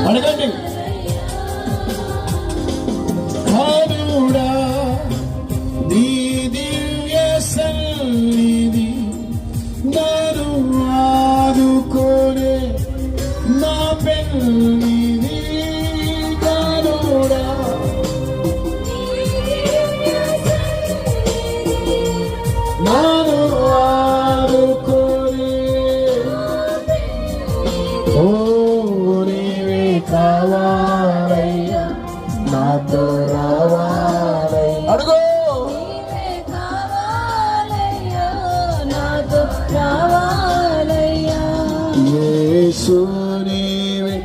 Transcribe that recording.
అడగండి. కరుడా నీ దివ్య సన్నిధి నన్ను ఆదుకోనే నా పెన్నిధి. కరుడా నన్ను ఆదుకోనే ఓ నీవే కావాలయ్యా నాతో రావాలయ్యా. అడుగు. యేసు నీవే